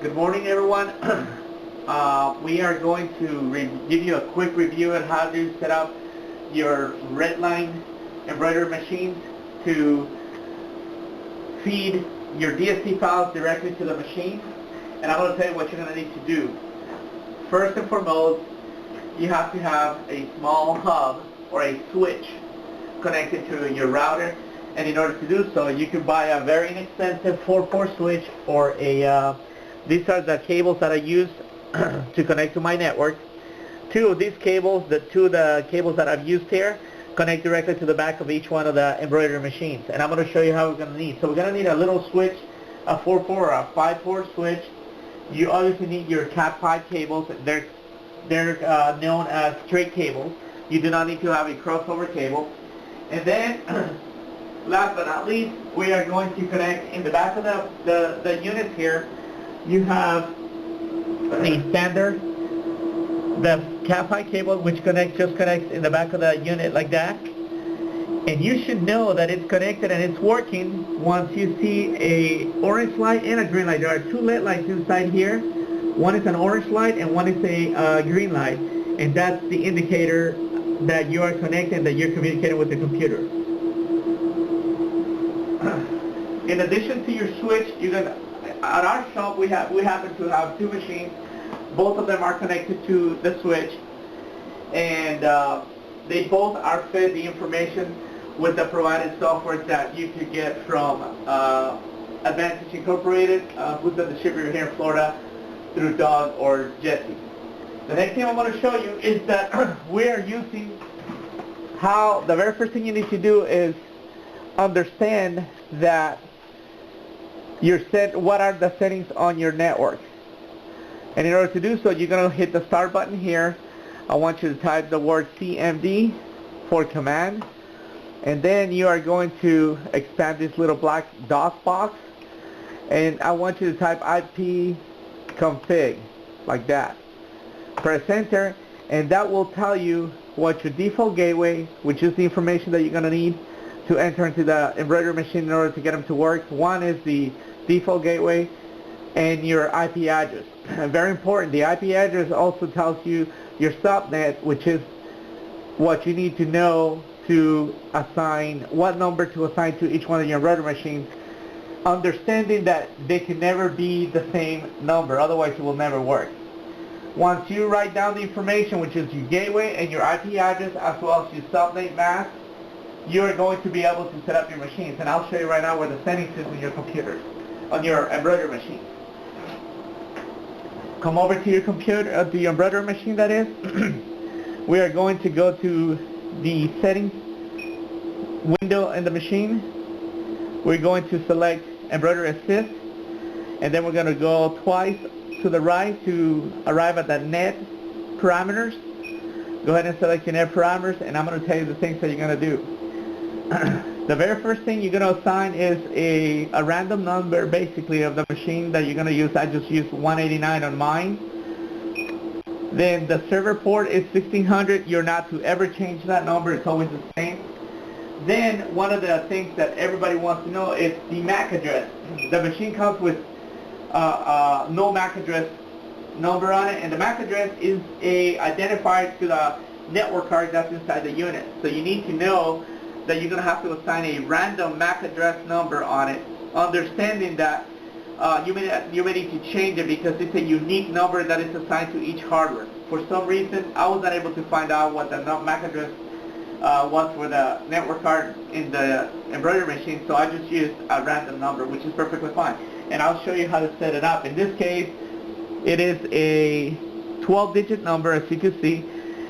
Good morning, everyone. We are going to give you a quick review on how to set up your Redline Embroidery machines to feed your DSC files directly to the machine. And I'm going to tell you what you're going to need to do. First and foremost, you have to have a small hub or a switch connected to your router. And in order to do so, you can buy a very inexpensive 4-port switch or a these are the cables that I use to connect to my network. Two of these cables, the cables that I've used here, connect directly to the back of each one of the embroidery machines. And I'm going to show you how we're going to need. So we're going to need a little switch, a 4-port or a 5-port switch. You obviously need your Cat5 cables. They're known as straight cables. You do not need to have a crossover cable. And then, last but not least, we are going to connect in the back of the units here. You have a standard, the Cat5 cable, which just connects in the back of the unit like that. And you should know that it's connected and it's working once you see a orange light and a green light. There are two LED lights inside here. One is an orange light and one is a green light. And that's the indicator that you are connected, that you're communicating with the computer. In addition to your switch, at our shop we happen to have two machines. Both of them are connected to the switch, and they both are fed the information with the provided software that you could get from Advantage Incorporated, who's the distributor here in Florida, through Doug or Jesse. The next thing I want to show you is that we are using the very first thing you need to do is understand that what are the settings on your network. And in order to do so, you're going to hit the start button here. I want you to type the word CMD for command. And then you are going to expand this little black DOS box. And I want you to type IP config, like that. Press enter, and that will tell you what your default gateway, which is the information that you're going to need to enter into the embroidery machine in order to get them to work. One is the default gateway and your IP address. Very important, the IP address also tells you your subnet, which is what you need to know to assign, what number to assign to each one of your embroidery machines, understanding that they can never be the same number, otherwise it will never work. Once you write down the information, which is your gateway and your IP address, as well as your subnet mask, you're going to be able to set up your machines. And I'll show you right now where the settings is on your computers, on your embroidery machine. Come over to your computer, the embroidery machine that is. We are going to go to the settings window in the machine. We're going to select Embroidery Assist, and then we're going to go twice to the right to arrive at the net parameters. Go ahead and select your net parameters, and I'm going to tell you the things that you're going to do. The very first thing you're going to assign is a random number, basically, of the machine that you're going to use. I just used 189 on mine. Then the server port is 1600. You're not to ever change that number. It's always the same. Then one of the things that everybody wants to know is the MAC address. The machine comes with no MAC address number on it, and the MAC address is a identifier to the network card that's inside the unit. So you need to know that you're going to have to assign a random MAC address number on it, understanding that you may need to change it because it's a unique number that is assigned to each hardware. For some reason, I was not able to find out what the MAC address was for the network card in the embroidery machine, so I just used a random number, which is perfectly fine. And I'll show you how to set it up. In this case, it is a 12-digit number, as you can see,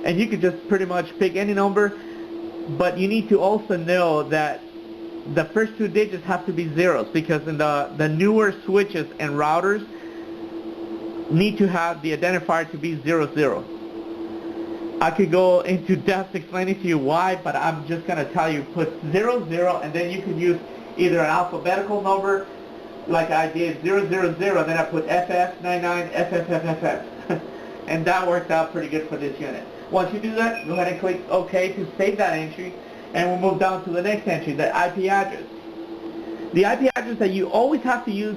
and you can just pretty much pick any number, but you need to also know that the first two digits have to be zeros, because in the newer switches and routers need to have the identifier to be 00. I could go into depth explaining to you why, but I'm just going to tell you, put 00, and then you can use either an alphabetical number, like I did 000, then I put FF99, FFFFF, and that worked out pretty good for this unit. Once you do that, go ahead and click OK to save that entry, and we'll move down to the next entry, the IP address. The IP address that you always have to use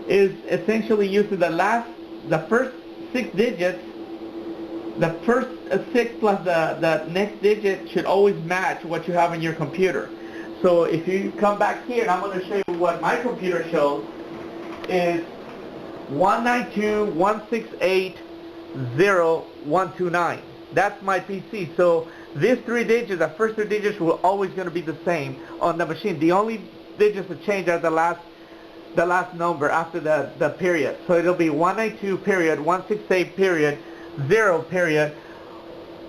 is essentially using the first 6 digits. The first 6 plus the next digit should always match what you have in your computer. So if you come back here, and I'm going to show you what my computer shows, is 192.168.0.129. That's my PC. So these 3 digits, the first 3 digits, will always going to be the same on the machine. The only digits that change are the last number after the period. So it'll be 192 period 168 period 0 period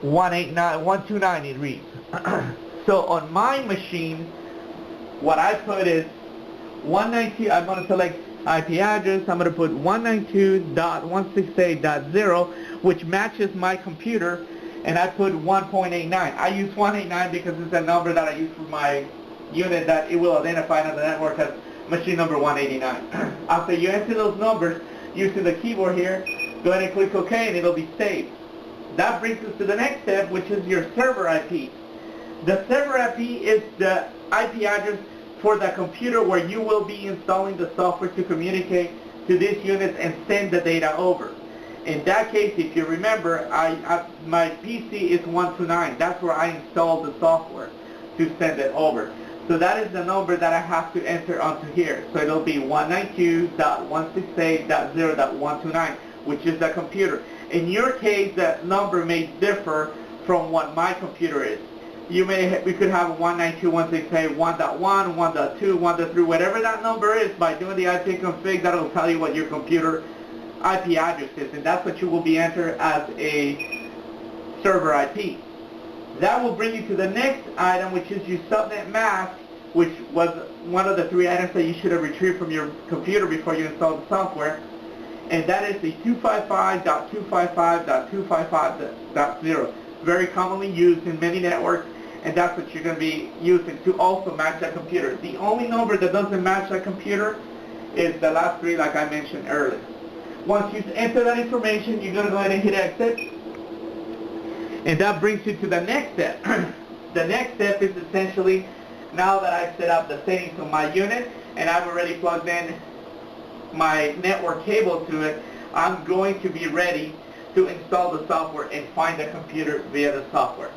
129 it reads. So on my machine, what I put is 192. I'm going to select IP address. I'm going to put 192.168.0, which matches my computer, and I put 1.89. I use 189 because it's a number that I use for my unit that it will identify on the network as machine number 189. After you enter those numbers using the keyboard here, go ahead and click OK, and it'll be saved. That brings us to the next step, which is your server IP. The server IP is the IP address for the computer where you will be installing the software to communicate to these units and send the data over. In that case, if you remember, my PC is 129. That's where I installed the software to send it over. So that is the number that I have to enter onto here. So it'll be 192.168.0.129, which is the computer. In your case, that number may differ from what my computer is. We could have 192.168.1.1, 1.2, 1.3, whatever that number is. By doing the IP config, that will tell you what your computer IP address is, and that's what you will be entered as a server IP. That will bring you to the next item, which is your subnet mask, which was one of the 3 items that you should have retrieved from your computer before you installed the software. And that is the 255.255.255.0. Very commonly used in many networks, and that's what you're going to be using to also match that computer. The only number that doesn't match that computer is the last 3, like I mentioned earlier. Once you enter that information, you're going to go ahead and hit exit. And that brings you to the next step. The next step is essentially, now that I've set up the settings on my unit and I've already plugged in my network cable to it, I'm going to be ready to install the software and find the computer via the software.